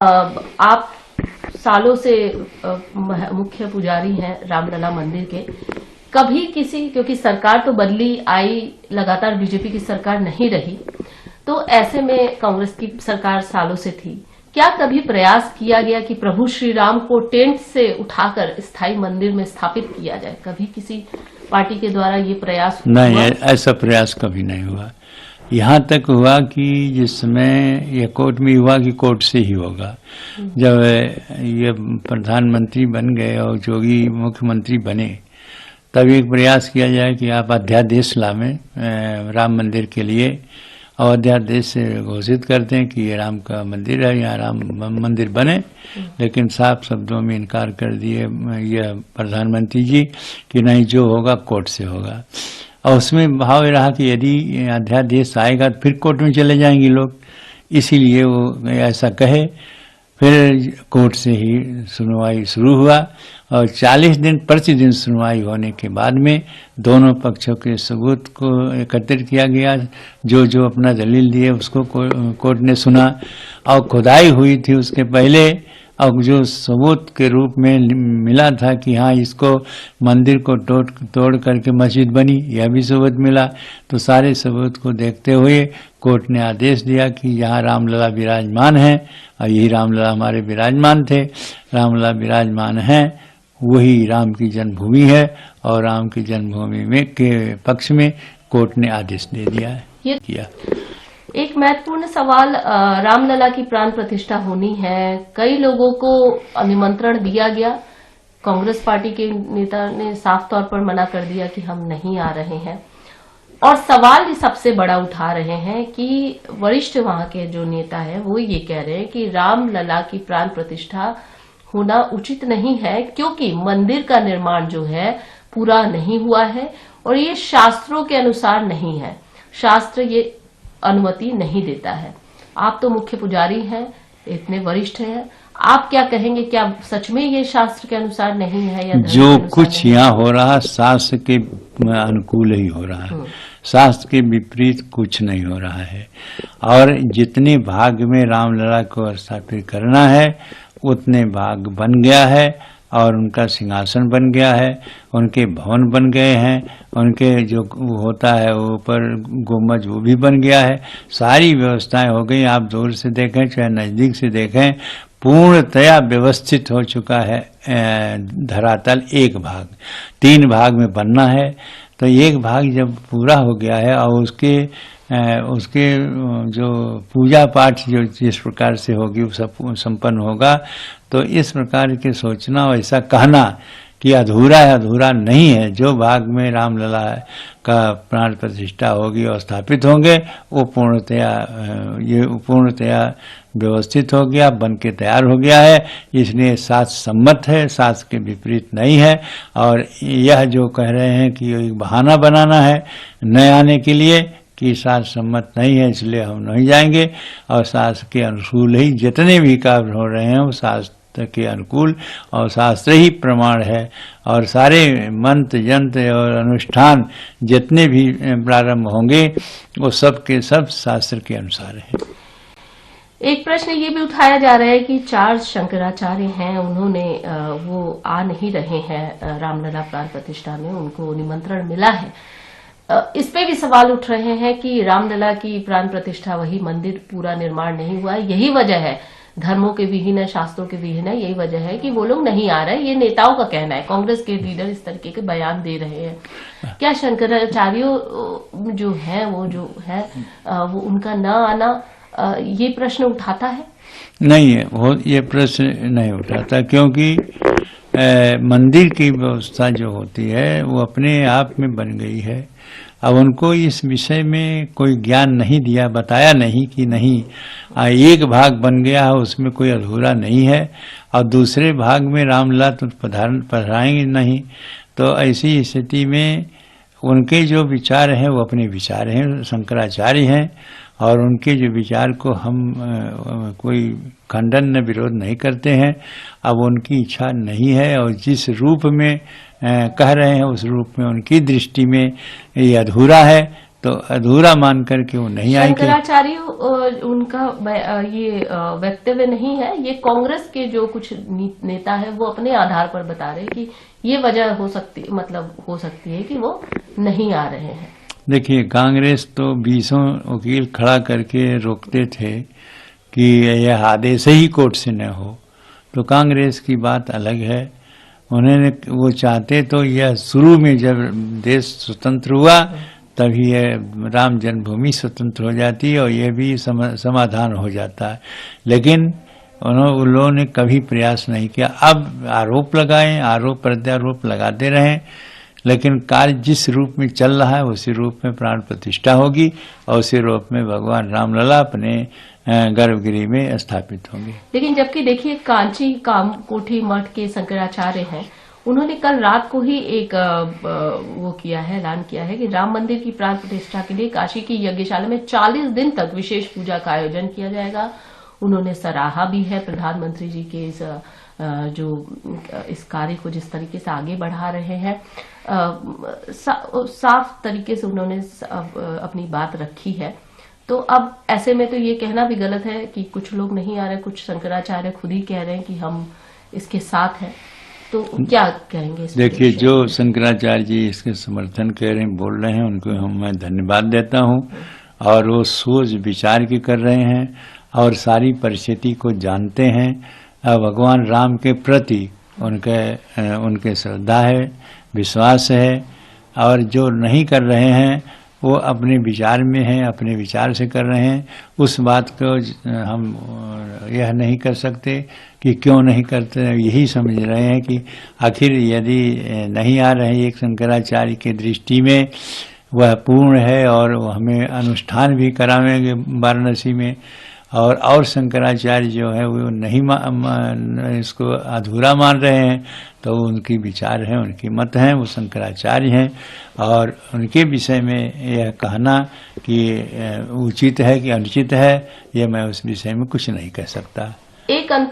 आप सालों से मुख्य पुजारी हैं रामलला मंदिर के। कभी किसी, क्योंकि सरकार तो बदली आई, लगातार बीजेपी की सरकार नहीं रही, तो ऐसे में कांग्रेस की सरकार सालों से थी, क्या कभी प्रयास किया गया कि प्रभु श्री राम को टेंट से उठाकर स्थायी मंदिर में स्थापित किया जाए? कभी किसी पार्टी के द्वारा ये प्रयास नहीं हुआ? ऐसा प्रयास कभी नहीं हुआ। यहाँ तक हुआ कि जिस समय ये कोर्ट में हुआ कि कोर्ट से ही होगा। जब ये प्रधानमंत्री बन गए और जोगी मुख्यमंत्री बने, तब एक प्रयास किया जाए कि आप अध्यादेश लावें राम मंदिर के लिए, और अध्यादेश से घोषित करते हैं कि ये राम का मंदिर है, यहाँ राम मंदिर बने। लेकिन साफ शब्दों में इनकार कर दिए यह प्रधानमंत्री जी कि नहीं, जो होगा कोर्ट से होगा। और उसमें भाव ये रहा कि यदि अध्यादेश आएगा तो फिर कोर्ट में चले जाएंगे लोग, इसीलिए वो ऐसा कहे। फिर कोर्ट से ही सुनवाई शुरू हुआ और 40 दिन प्रतिदिन सुनवाई होने के बाद में दोनों पक्षों के सबूत को एकत्रित किया गया। जो जो अपना दलील दिए उसको कोर्ट ने सुना, और खुदाई हुई थी उसके पहले, और जो सबूत के रूप में मिला था कि हाँ इसको मंदिर को तोड़ करके मस्जिद बनी, यह भी सबूत मिला। तो सारे सबूत को देखते हुए कोर्ट ने आदेश दिया कि यहाँ रामलला विराजमान है, और यही रामलला हमारे विराजमान थे। रामलला विराजमान हैं, वही राम की जन्मभूमि है, और राम की जन्मभूमि में के पक्ष में कोर्ट ने आदेश दे दिया है किया। एक महत्वपूर्ण सवाल, रामलला की प्राण प्रतिष्ठा होनी है, कई लोगों को निमंत्रण दिया गया, कांग्रेस पार्टी के नेता ने साफ तौर पर मना कर दिया कि हम नहीं आ रहे हैं, और सवाल भी सबसे बड़ा उठा रहे हैं कि वरिष्ठ वहां के जो नेता है वो ये कह रहे हैं कि रामलला की प्राण प्रतिष्ठा होना उचित नहीं है, क्योंकि मंदिर का निर्माण जो है पूरा नहीं हुआ है और ये शास्त्रों के अनुसार नहीं है, शास्त्र ये अनुमति नहीं देता है। आप तो मुख्य पुजारी हैं, इतने वरिष्ठ हैं, आप क्या कहेंगे? क्या सच में ये शास्त्र के अनुसार नहीं है, या जो कुछ यहाँ हो रहा शास्त्र के अनुकूल ही हो रहा है, शास्त्र के विपरीत कुछ नहीं हो रहा है। और जितने भाग में रामलला को स्थापित करना है उतने भाग बन गया है, और उनका सिंहासन बन गया है, उनके भवन बन गए हैं, उनके जो होता है ऊपर गुम्बज वो भी बन गया है, सारी व्यवस्थाएं हो गई। आप दूर से देखें चाहे नजदीक से देखें, पूर्णतया व्यवस्थित हो चुका है धरातल। एक भाग 3 भाग में बनना है, तो एक भाग जब पूरा हो गया है और उसके जो पूजा पाठ जो जिस प्रकार से होगी वो सब संपन्न होगा, तो इस प्रकार के सोचना और ऐसा कहना कि अधूरा है, अधूरा नहीं है। जो भाग में रामलला का प्राण प्रतिष्ठा होगी और स्थापित होंगे वो पूर्णतया व्यवस्थित हो गया, बन के तैयार हो गया है। इसलिए शास्त्र सम्मत है, शास्त्र के विपरीत नहीं है। और यह जो कह रहे हैं कि एक बहाना बनाना है न आने के लिए कि शास्त्र सम्मत नहीं है इसलिए हम नहीं जाएंगे, और शास्त्र के अनुकूल ही जितने भी कार्य हो रहे हैं वो शास्त्र के अनुकूल और शास्त्र ही प्रमाण है। और सारे मंत्र यंत्र और अनुष्ठान जितने भी प्रारंभ होंगे वो सब के सब शास्त्र के अनुसार है। एक प्रश्न ये भी उठाया जा रहा है कि 4 शंकराचार्य हैं, उन्होंने वो आ नहीं रहे हैं रामलला प्राण प्रतिष्ठा में, उनको निमंत्रण मिला है। इस पे भी सवाल उठ रहे हैं कि रामलला की प्राण प्रतिष्ठा, वही मंदिर पूरा निर्माण नहीं हुआ, यही वजह है, धर्मों के विहीन है, शास्त्रों के विहीन है, यही वजह है कि वो लोग नहीं आ रहे। ये नेताओं का कहना है, कांग्रेस के लीडर इस तरीके के बयान दे रहे हैं। क्या शंकराचार्यों जो है वो वो उनका न आना ये प्रश्न उठाता है? नहीं है, वो ये प्रश्न नहीं उठाता, क्योंकि मंदिर की व्यवस्था जो होती है वो अपने आप में बन गई है। अब उनको इस विषय में कोई ज्ञान नहीं दिया, बताया नहीं कि नहीं एक भाग बन गया है उसमें कोई अधूरा नहीं है, और दूसरे भाग में रामलला तो पधराएंगे नहीं। तो ऐसी स्थिति में उनके जो विचार हैं वो अपने विचार हैं, शंकराचार्य हैं, और उनके जो विचार को हम कोई खंडन न विरोध नहीं करते हैं। अब उनकी इच्छा नहीं है, और जिस रूप में कह रहे हैं उस रूप में उनकी दृष्टि में ये अधूरा है, तो अधूरा मान करके वो नहीं आएंगे। शंकराचार्य उनका ये वक्तव्य नहीं है, ये कांग्रेस के जो कुछ नेता है वो अपने आधार पर बता रहे हैं कि ये वजह हो सकती है कि वो नहीं आ रहे हैं। देखिए, कांग्रेस तो 20 वकील खड़ा करके रोकते थे कि यह आदेश ही कोर्ट से न हो, तो कांग्रेस की बात अलग है। उन्होंने वो चाहते तो यह शुरू में जब देश स्वतंत्र हुआ तभी यह राम जन्मभूमि स्वतंत्र हो जाती है और यह भी समाधान हो जाता है, लेकिन उन लोगों ने कभी प्रयास नहीं किया। अब आरोप लगाएं, आरोप प्रत्यारोप लगाते रहें, लेकिन कार्य जिस रूप में चल रहा है उसी रूप में प्राण प्रतिष्ठा होगी और उसी रूप में भगवान रामलला अपने गर्भगृह में स्थापित होंगे। लेकिन जबकि देखिए, कांची कामकोठी मठ के शंकराचार्य हैं, उन्होंने कल रात को ही एक वो किया है, ऐलान किया है कि राम मंदिर की प्राण प्रतिष्ठा के लिए काशी की यज्ञशाला में 40 दिन तक विशेष पूजा का आयोजन किया जाएगा। उन्होंने सराहा भी है प्रधानमंत्री जी के इस कार्य को जिस तरीके से आगे बढ़ा रहे हैं। साफ तरीके से उन्होंने अपनी बात रखी है। तो अब ऐसे में तो ये कहना भी गलत है कि कुछ लोग नहीं आ रहे, कुछ शंकराचार्य खुद ही कह रहे हैं कि हम इसके साथ हैं। तो क्या कहेंगे इस? देखिए, जो शंकराचार्य जी इसके समर्थन कह रहे हैं, बोल रहे हैं, उनको मैं धन्यवाद देता हूं। और वो सोच विचार की कर रहे हैं और सारी परिस्थिति को जानते हैं। भगवान राम के प्रति उनके श्रद्धा है, विश्वास है, और जो नहीं कर रहे हैं वो अपने विचार में हैं, अपने विचार से कर रहे हैं। उस बात को हम यह नहीं कर सकते कि क्यों नहीं करते, यही समझ रहे हैं कि आखिर यदि नहीं आ रहे एक शंकराचार्य की दृष्टि में वह पूर्ण है और हमें अनुष्ठान भी करावेंगे वाराणसी में, और शंकराचार्य जो है वो नहीं इसको अधूरा मान रहे हैं, तो उनकी विचार है, उनकी मत हैं, वो शंकराचार्य हैं, और उनके विषय में यह कहना कि उचित है कि अनुचित है, यह मैं उस विषय में कुछ नहीं कह सकता। एक अंतिम